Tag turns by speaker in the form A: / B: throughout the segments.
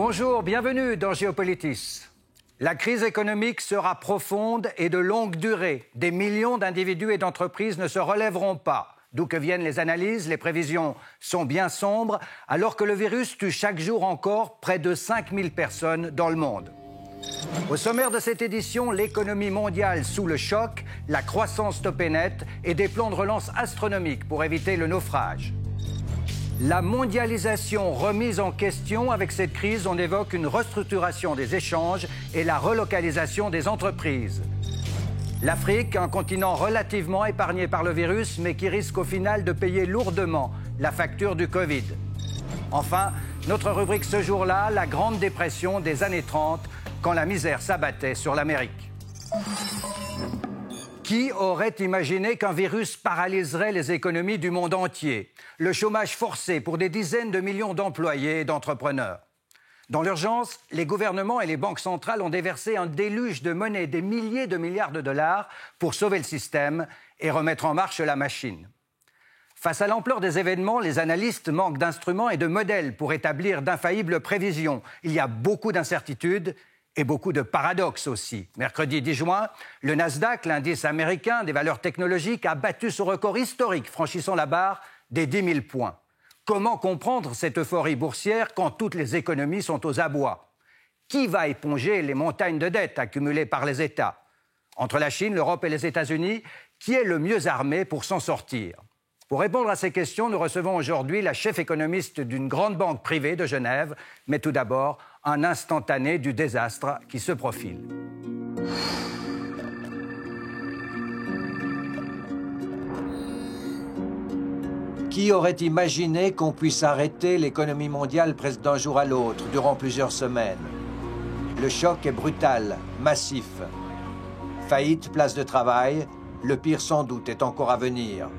A: Bonjour, bienvenue dans Géopolitis. La crise économique sera profonde et de longue durée. Des millions d'individus et d'entreprises ne se relèveront pas. D'où que viennent les analyses, les prévisions sont bien sombres, alors que le virus tue chaque jour encore près de 5000 personnes dans le monde. Au sommaire de cette édition, l'économie mondiale sous le choc, la croissance stoppée net et des plans de relance astronomiques pour éviter le naufrage. La mondialisation remise en question. Avec cette crise, on évoque une restructuration des échanges et la relocalisation des entreprises. L'Afrique, un continent relativement épargné par le virus, mais qui risque au final de payer lourdement la facture du Covid. Enfin, notre rubrique ce jour-là, la Grande Dépression des années 30, quand la misère s'abattait sur l'Amérique. Qui aurait imaginé qu'un virus paralyserait les économies du monde entier? Le chômage forcé pour des dizaines de millions d'employés et d'entrepreneurs. Dans l'urgence, les gouvernements et les banques centrales ont déversé un déluge de monnaie, des milliers de milliards de dollars pour sauver le système et remettre en marche la machine. Face à l'ampleur des événements, les analystes manquent d'instruments et de modèles pour établir d'infaillibles prévisions. Il y a beaucoup d'incertitudes et beaucoup de paradoxes aussi. Mercredi 10 juin, le Nasdaq, l'indice américain des valeurs technologiques, a battu son record historique, franchissant la barre des 10 000 points. Comment comprendre cette euphorie boursière quand toutes les économies sont aux abois? Qui va éponger les montagnes de dettes accumulées par les États? Entre la Chine, l'Europe et les États-Unis, qui est le mieux armé pour s'en sortir? Pour répondre à ces questions, nous recevons aujourd'hui la chef économiste d'une grande banque privée de Genève, mais tout d'abord, un instantané du désastre qui se profile. Qui aurait imaginé qu'on puisse arrêter l'économie mondiale presque d'un jour à l'autre, durant plusieurs semaines? Le choc est brutal, massif. Faillite, place de travail, le pire sans doute est encore à venir.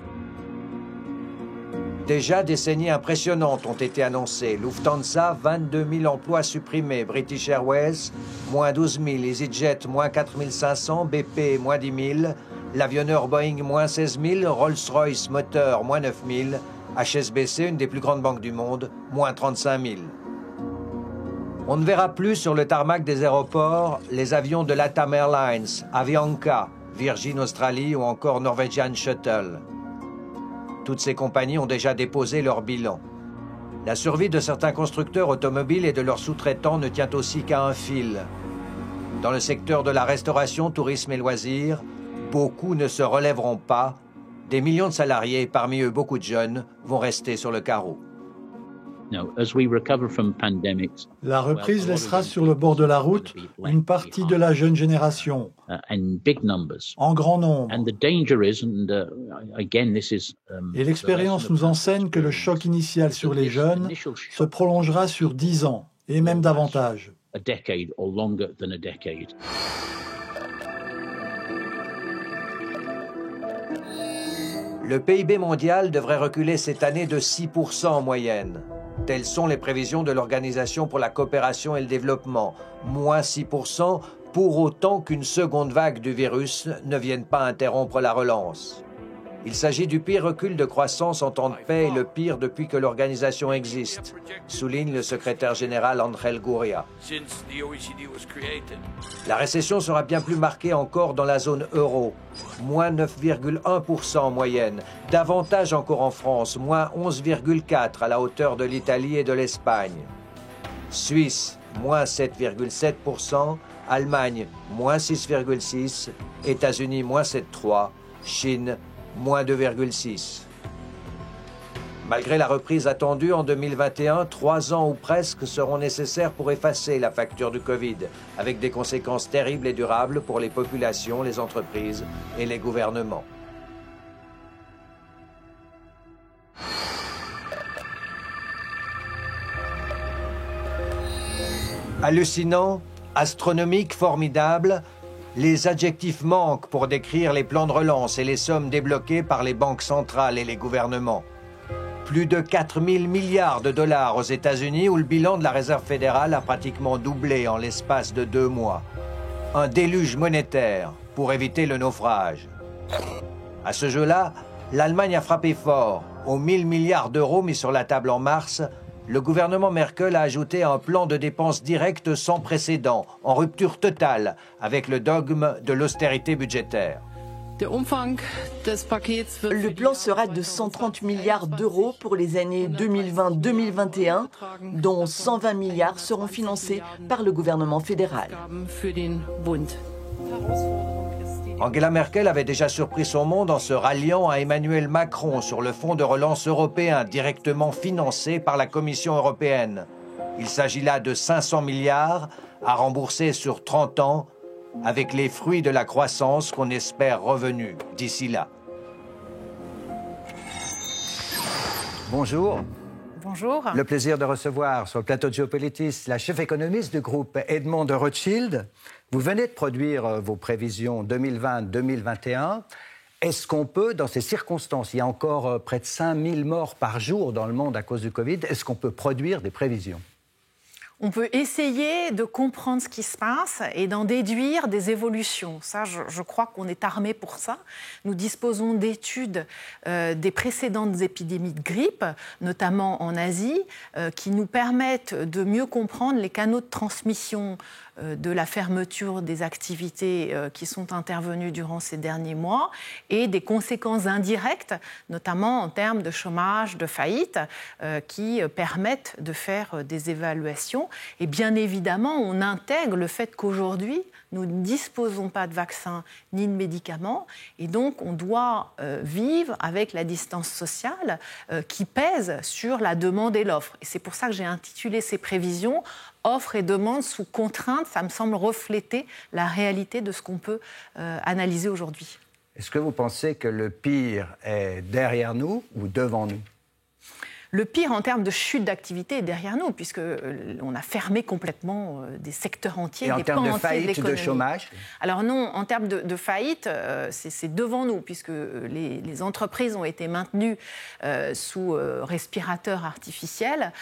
A: Déjà, des saignées impressionnantes ont été annoncées. Lufthansa, 22 000 emplois supprimés. British Airways, moins 12 000. EasyJet, moins 4 500. BP, moins 10 000. L'avionneur Boeing, moins 16 000. Rolls-Royce Moteur, moins 9 000. HSBC, une des plus grandes banques du monde, moins 35 000. On ne verra plus sur le tarmac des aéroports les avions de LATAM Airlines, Avianca, Virgin Australie ou encore Norwegian Shuttle. Toutes ces compagnies ont déjà déposé leur bilan. La survie de certains constructeurs automobiles et de leurs sous-traitants ne tient aussi qu'à un fil. Dans le secteur de la restauration, tourisme et loisirs, beaucoup ne se relèveront pas. Des millions de salariés, parmi eux beaucoup de jeunes, vont rester sur le carreau.
B: La reprise laissera sur le bord de la route une partie de la jeune génération, en grand nombre. Et l'expérience nous enseigne que le choc initial sur les jeunes se prolongera sur 10 ans, et même davantage.
A: Le PIB mondial devrait reculer cette année de 6% en moyenne. Telles sont les prévisions de l'Organisation pour la coopération et le développement. Moins 6%, pour autant qu'une seconde vague du virus ne vienne pas interrompre la relance. Il s'agit du pire recul de croissance en temps de paix et le pire depuis que l'organisation existe, souligne le secrétaire général Angel Gurria. La récession sera bien plus marquée encore dans la zone euro, moins 9,1% en moyenne, davantage encore en France, moins 11,4% à la hauteur de l'Italie et de l'Espagne. Suisse, moins 7,7%, Allemagne, moins 6,6%, États-Unis, moins 7,3%, Chine, moins 2,6%. Malgré la reprise attendue en 2021, 3 ans ou presque seront nécessaires pour effacer la facture du Covid, avec des conséquences terribles et durables pour les populations, les entreprises et les gouvernements. Hallucinant, astronomique, formidable, les adjectifs manquent pour décrire les plans de relance et les sommes débloquées par les banques centrales et les gouvernements. Plus de 4 000 milliards de dollars aux États-Unis où le bilan de la Réserve fédérale a pratiquement doublé en l'espace de 2 mois. Un déluge monétaire pour éviter le naufrage. À ce jeu-là, l'Allemagne a frappé fort. Aux 1 000 milliards d'euros mis sur la table en mars, le gouvernement Merkel a ajouté un plan de dépenses directes sans précédent, en rupture totale avec le dogme de l'austérité budgétaire.
C: Le plan sera de 130 milliards d'euros pour les années 2020-2021, dont 120 milliards seront financés par le gouvernement fédéral.
A: Angela Merkel avait déjà surpris son monde en se ralliant à Emmanuel Macron sur le fonds de relance européen directement financé par la Commission européenne. Il s'agit là de 500 milliards à rembourser sur 30 ans avec les fruits de la croissance qu'on espère revenus d'ici là. Bonjour.
D: Bonjour.
A: Le plaisir de recevoir sur le plateau de Géopolitis la chef économiste du groupe Edmond de Rothschild. Vous venez de produire vos prévisions 2020-2021. Est-ce qu'on peut, dans ces circonstances, il y a encore près de 5000 morts par jour dans le monde à cause du Covid, est-ce qu'on peut produire des prévisions ?
D: On peut essayer de comprendre ce qui se passe et d'en déduire des évolutions. Ça, je crois qu'on est armé pour ça. Nous disposons d'études des précédentes épidémies de grippe, notamment en Asie, qui nous permettent de mieux comprendre les canaux de transmission de la fermeture des activités qui sont intervenues durant ces derniers mois et des conséquences indirectes, notamment en termes de chômage, de faillite, qui permettent de faire des évaluations. Et bien évidemment, on intègre le fait qu'aujourd'hui, nous ne disposons pas de vaccins ni de médicaments et donc on doit vivre avec la distance sociale qui pèse sur la demande et l'offre. Et c'est pour ça que j'ai intitulé ces prévisions « Offre et demande sous contrainte ». Ça me semble refléter la réalité de ce qu'on peut analyser aujourd'hui.
A: Est-ce que vous pensez que le pire est derrière nous ou devant nous ?
D: Le pire en termes de chute d'activité est derrière nous, puisqu'on a fermé complètement des secteurs entiers, des pans entiers de l'économie. En termes de faillite, de chômage ? Alors non, en termes de faillite, c'est devant nous, puisque les entreprises ont été maintenues sous respirateurs artificiels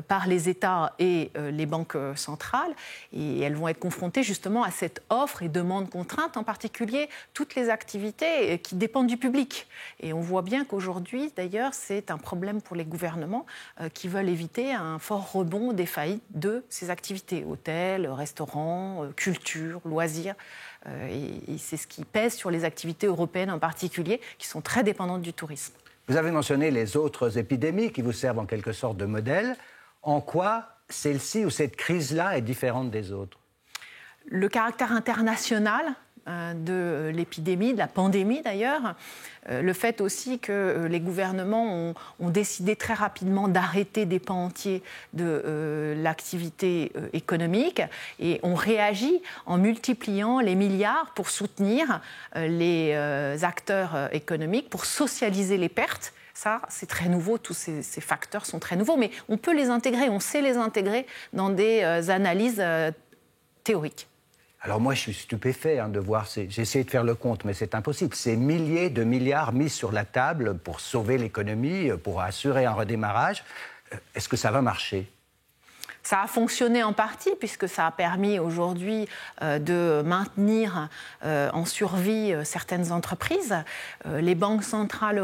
D: par les États et les banques centrales, et elles vont être confrontées justement à cette offre et demande contrainte, en particulier toutes les activités qui dépendent du public. Et on voit bien qu'aujourd'hui, d'ailleurs, c'est un problème pour les gouvernements qui veulent éviter un fort rebond des faillites de ces activités, hôtels, restaurants, culture, loisirs. Et c'est ce qui pèse sur les activités européennes en particulier, qui sont très dépendantes du tourisme.
A: Vous avez mentionné les autres épidémies qui vous servent en quelque sorte de modèle. En quoi celle-ci ou cette crise-là est différente des autres ?
D: Le caractère international de l'épidémie, de la pandémie d'ailleurs, le fait aussi que les gouvernements ont décidé très rapidement d'arrêter des pans entiers de l'activité économique et ont réagi en multipliant les milliards pour soutenir les acteurs économiques, pour socialiser les pertes. Ça, c'est très nouveau, tous ces facteurs sont très nouveaux, mais on peut les intégrer, on sait les intégrer dans des analyses théoriques.
A: Alors moi, je suis stupéfait de voir, j'ai essayé de faire le compte, mais c'est impossible. Ces milliers de milliards mis sur la table pour sauver l'économie, pour assurer un redémarrage. Est-ce que ça va marcher ?
D: Ça a fonctionné en partie, puisque ça a permis aujourd'hui de maintenir en survie certaines entreprises. Les banques centrales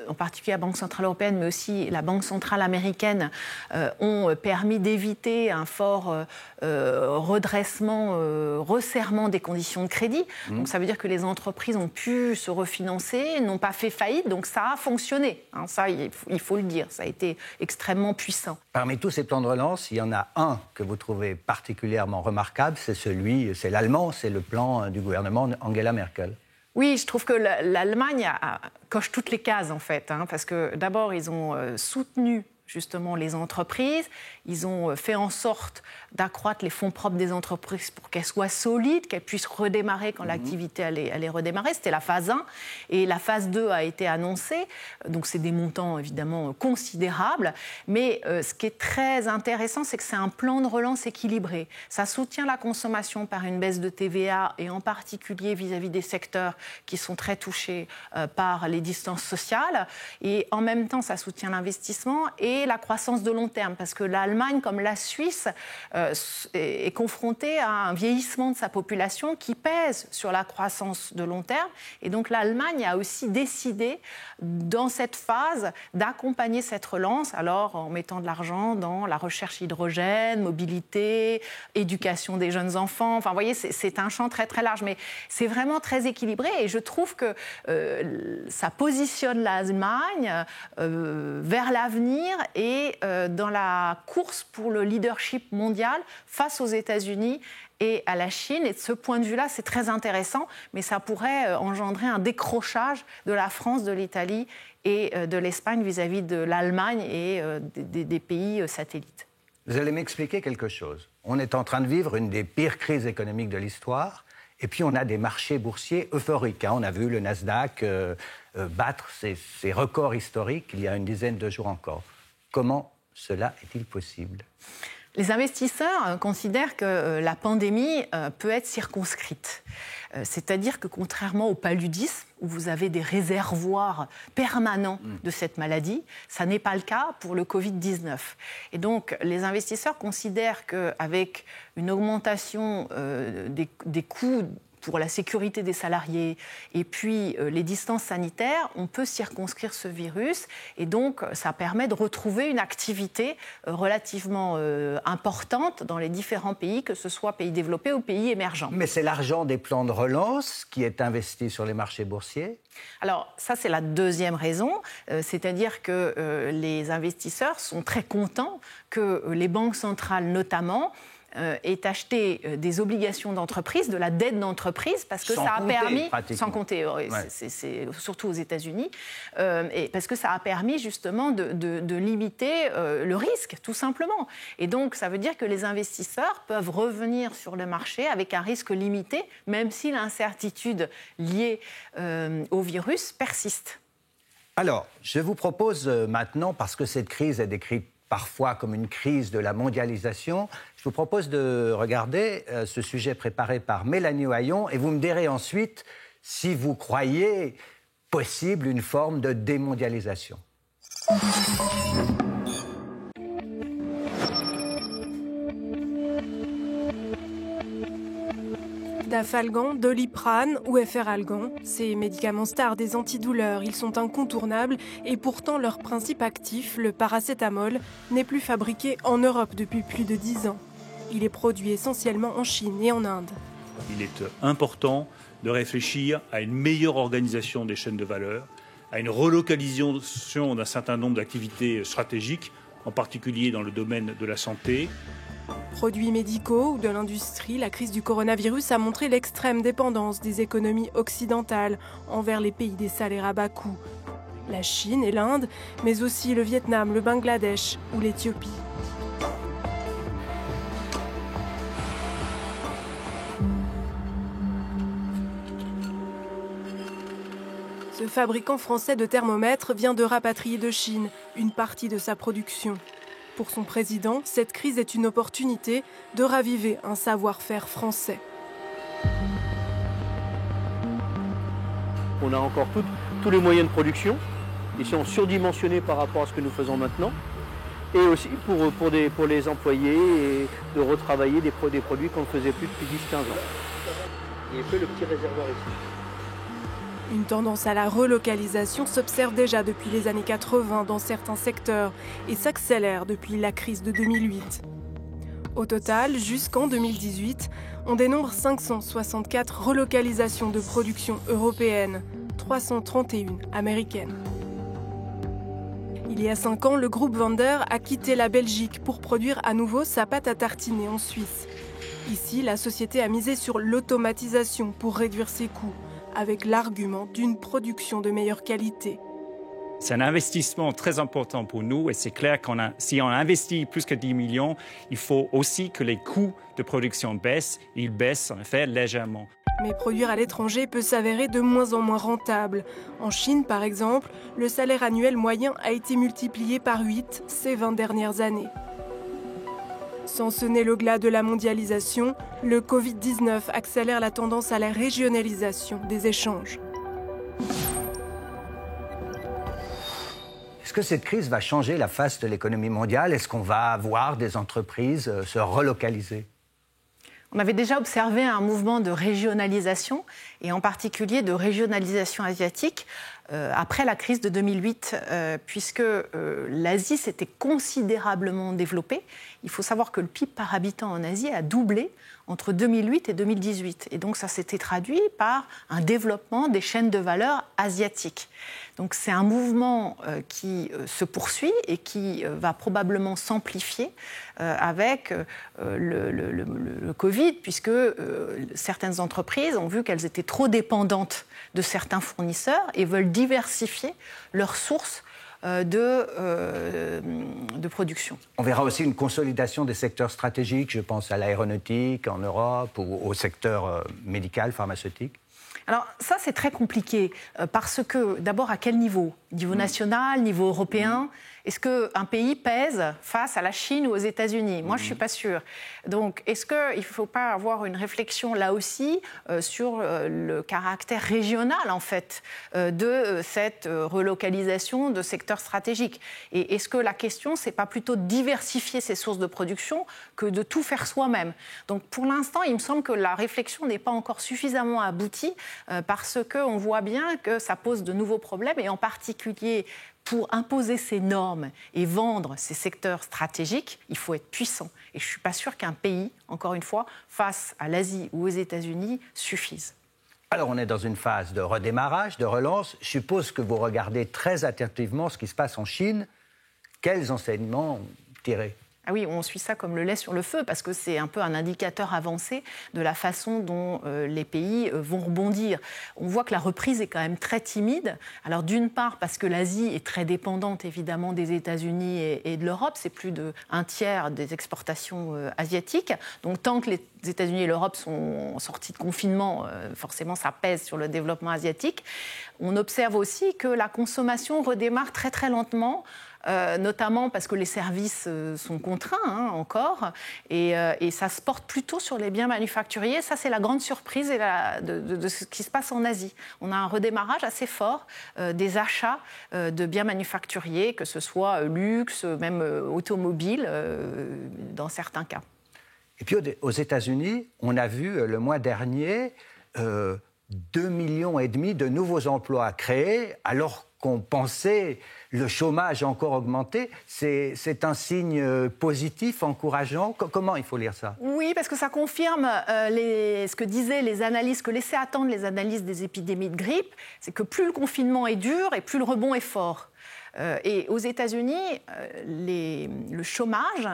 D: en particulier la Banque centrale européenne, mais aussi la Banque centrale américaine, ont permis d'éviter un fort redressement, resserrement des conditions de crédit. Donc ça veut dire que les entreprises ont pu se refinancer, n'ont pas fait faillite, donc ça a fonctionné. Ça, il faut le dire, ça a été extrêmement puissant.
A: Parmi tous ces plans de relance, il y en a un que vous trouvez particulièrement remarquable, c'est l'allemand, c'est le plan du gouvernement Angela Merkel.
D: Oui, je trouve que l'Allemagne coche toutes les cases, en fait, parce que d'abord, ils ont soutenu justement les entreprises, ils ont fait en sorte d'accroître les fonds propres des entreprises pour qu'elles soient solides, qu'elles puissent redémarrer quand l'activité allait redémarrer. C'était la phase 1 et la phase 2 a été annoncée, donc c'est des montants évidemment considérables, mais ce qui est très intéressant, c'est que c'est un plan de relance équilibré. Ça soutient la consommation par une baisse de TVA et en particulier vis-à-vis des secteurs qui sont très touchés par les distances sociales, et en même temps ça soutient l'investissement et et la croissance de long terme, parce que l'Allemagne, comme la Suisse, est confrontée à un vieillissement de sa population qui pèse sur la croissance de long terme. Et donc l'Allemagne a aussi décidé, dans cette phase, d'accompagner cette relance, alors en mettant de l'argent dans la recherche hydrogène, mobilité, éducation des jeunes enfants. Enfin, vous voyez, c'est un champ très, très large, mais c'est vraiment très équilibré. Et je trouve que ça positionne l'Allemagne vers l'avenir et dans la course pour le leadership mondial face aux États-Unis et à la Chine. Et de ce point de vue-là, c'est très intéressant, mais ça pourrait engendrer un décrochage de la France, de l'Italie et de l'Espagne vis-à-vis de l'Allemagne et des pays satellites.
A: Vous allez m'expliquer quelque chose. On est en train de vivre une des pires crises économiques de l'histoire. Et puis, on a des marchés boursiers euphoriques. On a vu le Nasdaq battre ses records historiques il y a une dizaine de jours encore. Comment cela est-il possible ?
D: Les investisseurs considèrent que la pandémie peut être circonscrite. C'est-à-dire que contrairement au paludisme, où vous avez des réservoirs permanents de cette maladie, ça n'est pas le cas pour le Covid-19. Et donc, les investisseurs considèrent qu'avec une augmentation des coûts pour la sécurité des salariés et puis les distances sanitaires, on peut circonscrire ce virus et donc ça permet de retrouver une activité relativement importante dans les différents pays, que ce soit pays développés ou pays émergents.
A: Mais c'est l'argent des plans de relance qui est investi sur les marchés boursiers ?
D: Alors ça, c'est la deuxième raison, c'est-à-dire que les investisseurs sont très contents que les banques centrales notamment est acheté des obligations d'entreprise, de la dette d'entreprise, parce que ça a permis, sans compter, c'est surtout aux États-Unis, et parce que ça a permis justement de limiter le risque, tout simplement. Et donc, ça veut dire que les investisseurs peuvent revenir sur le marché avec un risque limité, même si l'incertitude liée au virus persiste.
A: Alors, je vous propose maintenant, parce que cette crise est décrite parfois comme une crise de la mondialisation, je vous propose de regarder ce sujet préparé par Mélanie Ohayon et vous me direz ensuite si vous croyez possible une forme de démondialisation.
E: Dafalgan, Doliprane ou Efferalgan, ces médicaments stars des antidouleurs, ils sont incontournables et pourtant leur principe actif, le paracétamol, n'est plus fabriqué en Europe depuis plus de 10 ans. Il est produit essentiellement en Chine et en Inde.
F: Il est important de réfléchir à une meilleure organisation des chaînes de valeur, à une relocalisation d'un certain nombre d'activités stratégiques, en particulier dans le domaine de la santé.
E: Produits médicaux ou de l'industrie, la crise du coronavirus a montré l'extrême dépendance des économies occidentales envers les pays des salaires à bas coût. La Chine et l'Inde, mais aussi le Vietnam, le Bangladesh ou l'Éthiopie. Ce fabricant français de thermomètres vient de rapatrier de Chine une partie de sa production. Pour son président, cette crise est une opportunité de raviver un savoir-faire français.
G: On a encore tous les moyens de production. Ils sont surdimensionnés par rapport à ce que nous faisons maintenant. Et aussi pour les employés, et de retravailler des produits qu'on ne faisait plus depuis 10-15 ans. Il fait le petit réservoir ici.
E: Une tendance à la relocalisation s'observe déjà depuis les années 80 dans certains secteurs et s'accélère depuis la crise de 2008. Au total, jusqu'en 2018, on dénombre 564 relocalisations de production européenne, 331 américaines. Il y a 5 ans, le groupe Wender a quitté la Belgique pour produire à nouveau sa pâte à tartiner en Suisse. Ici, la société a misé sur l'automatisation pour réduire ses coûts, avec l'argument d'une production de meilleure qualité.
H: C'est un investissement très important pour nous et c'est clair que si on investit plus que 10 millions, il faut aussi que les coûts de production baissent. Ils baissent en effet légèrement.
E: Mais produire à l'étranger peut s'avérer de moins en moins rentable. En Chine, par exemple, le salaire annuel moyen a été multiplié par 8 ces 20 dernières années. Sans sonner le glas de la mondialisation, le Covid-19 accélère la tendance à la régionalisation des échanges.
A: Est-ce que cette crise va changer la face de l'économie mondiale? Est-ce qu'on va voir des entreprises se relocaliser?
D: On avait déjà observé un mouvement de régionalisation, et en particulier de régionalisation asiatique, après la crise de 2008, puisque l'Asie s'était considérablement développée. Il faut savoir que le PIB par habitant en Asie a doublé entre 2008 et 2018. Et donc ça s'était traduit par un développement des chaînes de valeur asiatiques. Donc c'est un mouvement qui se poursuit et qui va probablement s'amplifier avec le Covid, puisque certaines entreprises ont vu qu'elles étaient trop dépendantes de certains fournisseurs et veulent diversifier leurs sources de production.
A: On verra aussi une consolidation des secteurs stratégiques, je pense à l'aéronautique en Europe ou au secteur médical, pharmaceutique.
D: Alors ça, c'est très compliqué, parce que d'abord, à quel niveau? Niveau national, niveau européen? Est-ce qu'un pays pèse face à la Chine ou aux États-Unis? Moi, je ne suis pas sûre. Donc, est-ce qu'il ne faut pas avoir une réflexion là aussi sur le caractère régional, en fait, de cette relocalisation de secteurs stratégiques? Et est-ce que la question, ce n'est pas plutôt de diversifier ses sources de production que de tout faire soi-même? Donc, pour l'instant, il me semble que la réflexion n'est pas encore suffisamment aboutie, parce qu'on voit bien que ça pose de nouveaux problèmes, et en particulier pour imposer ces normes et vendre ces secteurs stratégiques, il faut être puissant. Et je ne suis pas sûre qu'un pays, encore une fois, face à l'Asie ou aux États-Unis, suffise.
A: Alors, on est dans une phase de redémarrage, de relance. Je suppose que vous regardez très attentivement ce qui se passe en Chine. Quels enseignements tirer?
D: Ah oui, on suit ça comme le lait sur le feu, parce que c'est un peu un indicateur avancé de la façon dont les pays vont rebondir. On voit que la reprise est quand même très timide. Alors d'une part, parce que l'Asie est très dépendante évidemment des États-Unis et de l'Europe, c'est plus d'un tiers des exportations asiatiques. Donc tant que les États-Unis et l'Europe sont sortis de confinement, forcément ça pèse sur le développement asiatique. On observe aussi que la consommation redémarre très très lentement, notamment parce que les services sont contraints encore, et ça se porte plutôt sur les biens manufacturiers. Ça, c'est la grande surprise de ce qui se passe en Asie. On a un redémarrage assez fort des achats de biens manufacturiers, que ce soit luxe, même automobile, dans certains cas.
A: Et puis aux États-Unis, on a vu le mois dernier 2,5 millions de nouveaux emplois créés, alors qu'on pensait le chômage encore augmenter. C'est un signe positif, encourageant. Comment il faut lire ça? Oui,
D: parce que ça confirme ce que disaient les analyses, que laissaient attendre les analyses des épidémies de grippe, c'est que plus le confinement est dur et plus le rebond est fort. Et aux États-Unis, le chômage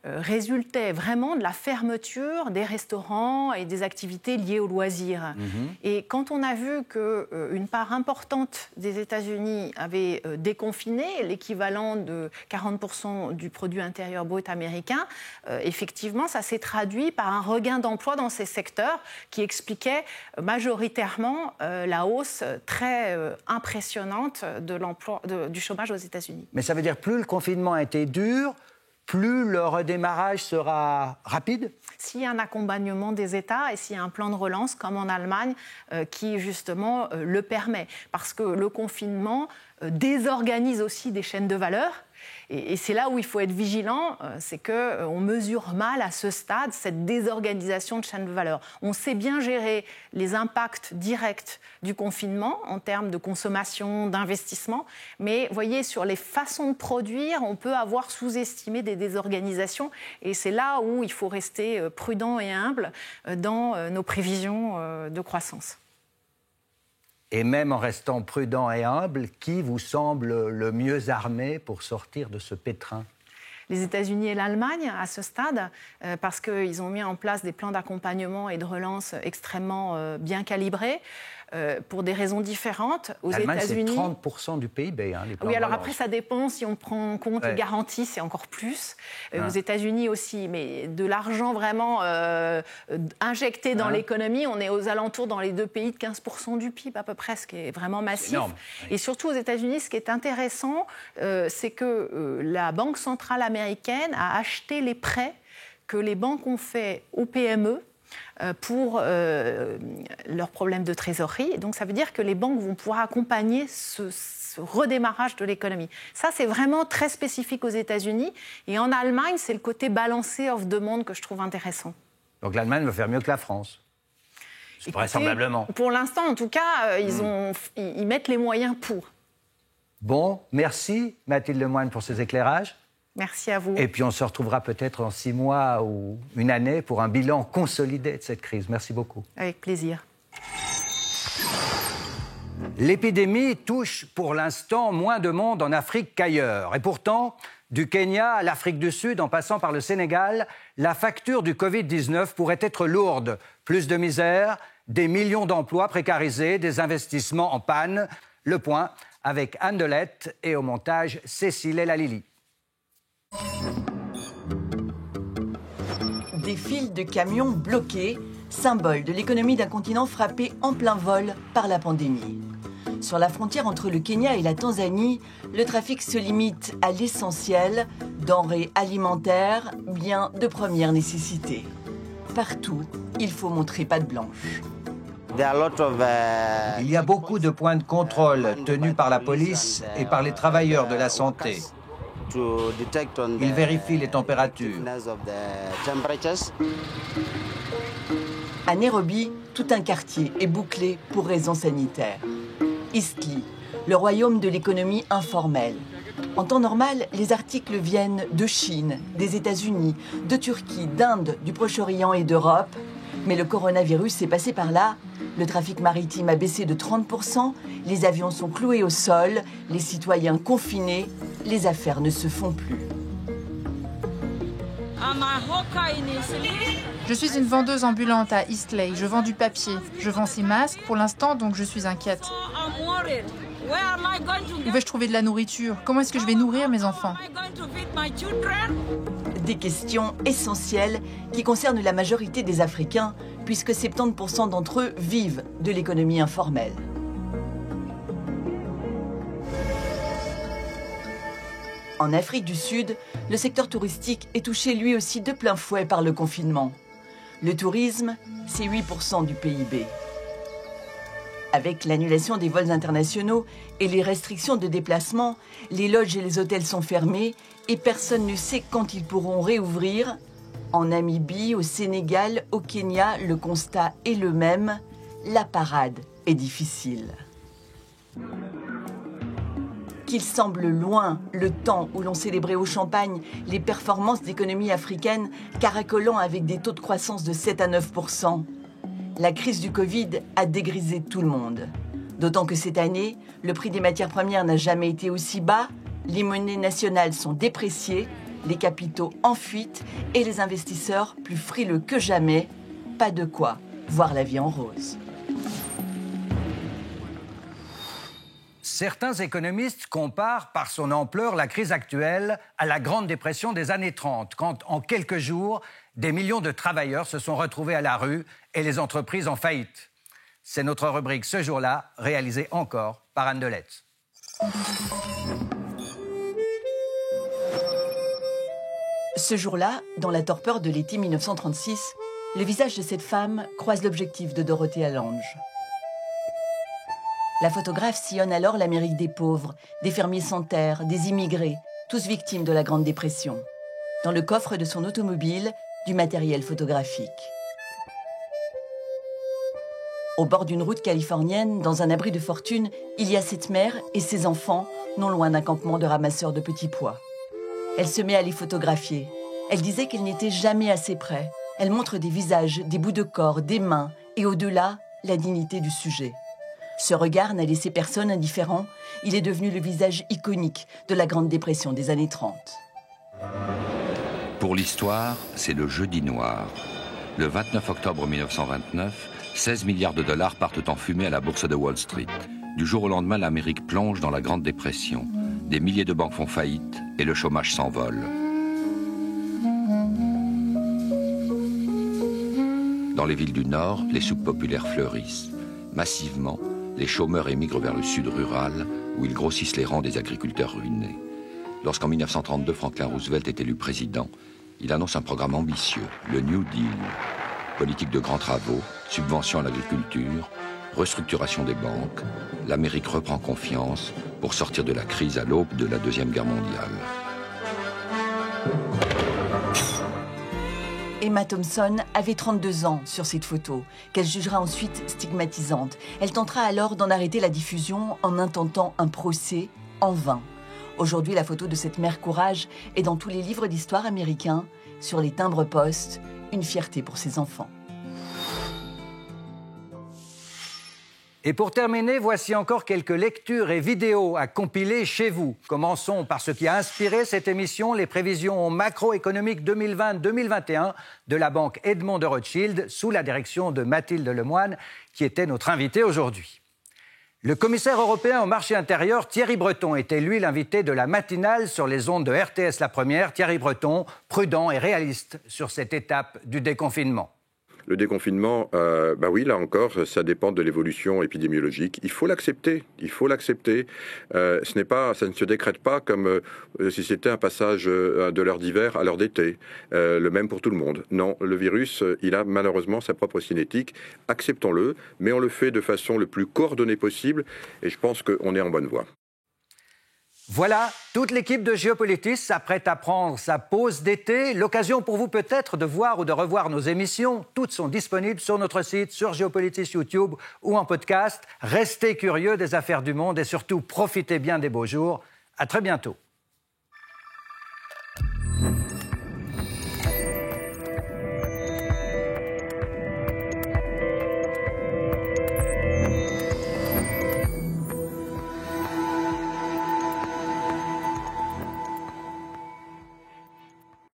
D: résultait vraiment de la fermeture des restaurants et des activités liées aux loisirs. Et quand on a vu qu'une part importante des États-Unis avait déconfiné, l'équivalent de 40% du produit intérieur brut américain, effectivement, ça s'est traduit par un regain d'emploi dans ces secteurs qui expliquait majoritairement la hausse très impressionnante du chômage aux États-Unis.
A: Mais ça veut dire plus le confinement a été dur, plus le redémarrage sera rapide?
D: S'il y a un accompagnement des États et s'il y a un plan de relance, comme en Allemagne, qui justement le permet. Parce que le confinement désorganise aussi des chaînes de valeur. Et c'est là où il faut être vigilant, c'est qu'on mesure mal à ce stade cette désorganisation de chaînes de valeur. On sait bien gérer les impacts directs du confinement en termes de consommation, d'investissement, mais vous voyez, sur les façons de produire, on peut avoir sous-estimé des désorganisations, et c'est là où il faut rester prudent et humble dans nos prévisions de croissance.
A: Et même en restant prudent et humble, qui vous semble le mieux armé pour sortir de ce pétrin?
D: Les États-Unis et l'Allemagne, à ce stade, parce qu'ils ont mis en place des plans d'accompagnement et de relance extrêmement bien calibrés, pour des raisons différentes. Aux États-Unis,
A: c'est 30% du PIB. Les plans
D: oui, alors
A: de relance.
D: après, ça dépend. Si on prend en compte les garanties, c'est encore plus. Aux États-Unis aussi. Mais de l'argent vraiment injecté dans l'économie, on est aux alentours, dans les deux pays, de 15% du PIB à peu près, ce qui est vraiment massif.
A: Énorme.
D: Et surtout aux États-Unis, ce qui est intéressant, c'est que la Banque centrale américaine a acheté les prêts que les banques ont fait aux PME pour leurs problèmes de trésorerie. Et donc ça veut dire que les banques vont pouvoir accompagner ce redémarrage de l'économie. Ça, c'est vraiment très spécifique aux États-Unis. Et en Allemagne, c'est le côté balancé of demande que je trouve intéressant.
A: Donc l'Allemagne va faire mieux que la France. Vraisemblablement.
D: Pour l'instant, en tout cas, ils mettent les moyens pour.
A: Bon, merci Mathilde Lemoine pour ces éclairages.
D: Merci à vous.
A: Et puis on se retrouvera peut-être en 6 mois ou une année pour un bilan consolidé de cette crise. Merci beaucoup.
D: Avec plaisir.
A: L'épidémie touche pour l'instant moins de monde en Afrique qu'ailleurs. Et pourtant, du Kenya à l'Afrique du Sud, en passant par le Sénégal, la facture du Covid-19 pourrait être lourde. Plus de misère, des millions d'emplois précarisés, des investissements en panne. Le point avec Anne Delette et au montage Cécile Elalili.
C: Des files de camions bloqués, symbole de l'économie d'un continent frappé en plein vol par la pandémie. Sur la frontière entre le Kenya et la Tanzanie, le trafic se limite à l'essentiel, denrées alimentaires, biens de première nécessité. Partout, il faut montrer patte blanche.
A: Il y a beaucoup de points de contrôle tenus par la police et par les travailleurs de la santé. Ils vérifient les températures.
C: À Nairobi, tout un quartier est bouclé pour raisons sanitaires. Eastleigh, le royaume de l'économie informelle. En temps normal, les articles viennent de Chine, des États-Unis, de Turquie, d'Inde, du Proche-Orient et d'Europe. Mais le coronavirus est passé par là. Le trafic maritime a baissé de 30%, les avions sont cloués au sol, les citoyens confinés, les affaires ne se font plus.
I: Je suis une vendeuse ambulante à Eastleigh. Je vends du papier. Je vends ces masques pour l'instant, donc je suis inquiète. Où vais-je trouver de la nourriture? Comment est-ce que je vais nourrir mes enfants?
C: Des questions essentielles qui concernent la majorité des Africains, puisque 70% d'entre eux vivent de l'économie informelle. En Afrique du Sud, le secteur touristique est touché lui aussi de plein fouet par le confinement. Le tourisme, c'est 8% du PIB. Avec l'annulation des vols internationaux et les restrictions de déplacement, les loges et les hôtels sont fermés et personne ne sait quand ils pourront réouvrir. En Namibie, au Sénégal, au Kenya, le constat est le même. La parade est difficile. Qu'il semble loin le temps où l'on célébrait au champagne les performances d'économies africaines caracolant avec des taux de croissance de 7 à 9%. La crise du Covid a dégrisé tout le monde. D'autant que cette année, le prix des matières premières n'a jamais été aussi bas, les monnaies nationales sont dépréciées, les capitaux en fuite et les investisseurs plus frileux que jamais. Pas de quoi voir la vie en rose.
A: Certains économistes comparent par son ampleur la crise actuelle à la Grande Dépression des années 30, quand en quelques jours, des millions de travailleurs se sont retrouvés à la rue et les entreprises en faillite. C'est notre rubrique ce jour-là, réalisée encore par Anne Delette.
C: Ce jour-là, dans la torpeur de l'été 1936, le visage de cette femme croise l'objectif de Dorothea Lange. La photographe sillonne alors l'Amérique des pauvres, des fermiers sans terre, des immigrés, tous victimes de la Grande Dépression. Dans le coffre de son automobile, du matériel photographique. Au bord d'une route californienne, dans un abri de fortune, il y a cette mère et ses enfants, non loin d'un campement de ramasseurs de petits pois. Elle se met à les photographier. Elle disait qu'elle n'était jamais assez près. Elle montre des visages, des bouts de corps, des mains, et au-delà, la dignité du sujet. Ce regard n'a laissé personne indifférent. Il est devenu le visage iconique de la Grande Dépression des années 30.
J: Pour l'histoire, c'est le jeudi noir. Le 29 octobre 1929, 16 milliards de dollars partent en fumée à la bourse de Wall Street. Du jour au lendemain, l'Amérique plonge dans la Grande Dépression. Des milliers de banques font faillite et le chômage s'envole. Dans les villes du Nord, les soupes populaires fleurissent. Massivement, les chômeurs émigrent vers le sud rural, où ils grossissent les rangs des agriculteurs ruinés. Lorsqu'en 1932, Franklin Roosevelt est élu président, il annonce un programme ambitieux, le New Deal. Politique de grands travaux, subventions à l'agriculture, restructuration des banques, l'Amérique reprend confiance pour sortir de la crise à l'aube de la Deuxième Guerre mondiale.
C: Emma Thompson avait 32 ans sur cette photo, qu'elle jugera ensuite stigmatisante. Elle tentera alors d'en arrêter la diffusion en intentant un procès, en vain. Aujourd'hui, la photo de cette mère courage est dans tous les livres d'histoire américains, sur les timbres-poste, une fierté pour ses enfants.
A: Et pour terminer, voici encore quelques lectures et vidéos à compiler chez vous. Commençons par ce qui a inspiré cette émission, les prévisions macroéconomiques 2020-2021 de la banque Edmond de Rothschild, sous la direction de Mathilde Lemoine, qui était notre invitée aujourd'hui. Le commissaire européen au marché intérieur, Thierry Breton, était lui l'invité de la matinale sur les ondes de RTS La Première. Thierry Breton, prudent et réaliste sur cette étape du déconfinement.
K: Le déconfinement, oui, là encore, ça dépend de l'évolution épidémiologique. Il faut l'accepter. Il faut l'accepter. Ça ne se décrète pas comme si c'était un passage de l'heure d'hiver à l'heure d'été. Le même pour tout le monde. Non, le virus, il a malheureusement sa propre cinétique. Acceptons-le, mais on le fait de façon le plus coordonnée possible. Et je pense qu'on est en bonne voie.
A: Voilà, toute l'équipe de Géopolitis s'apprête à prendre sa pause d'été. L'occasion pour vous peut-être de voir ou de revoir nos émissions. Toutes sont disponibles sur notre site, sur Géopolitis YouTube ou en podcast. Restez curieux des affaires du monde et surtout profitez bien des beaux jours. À très bientôt.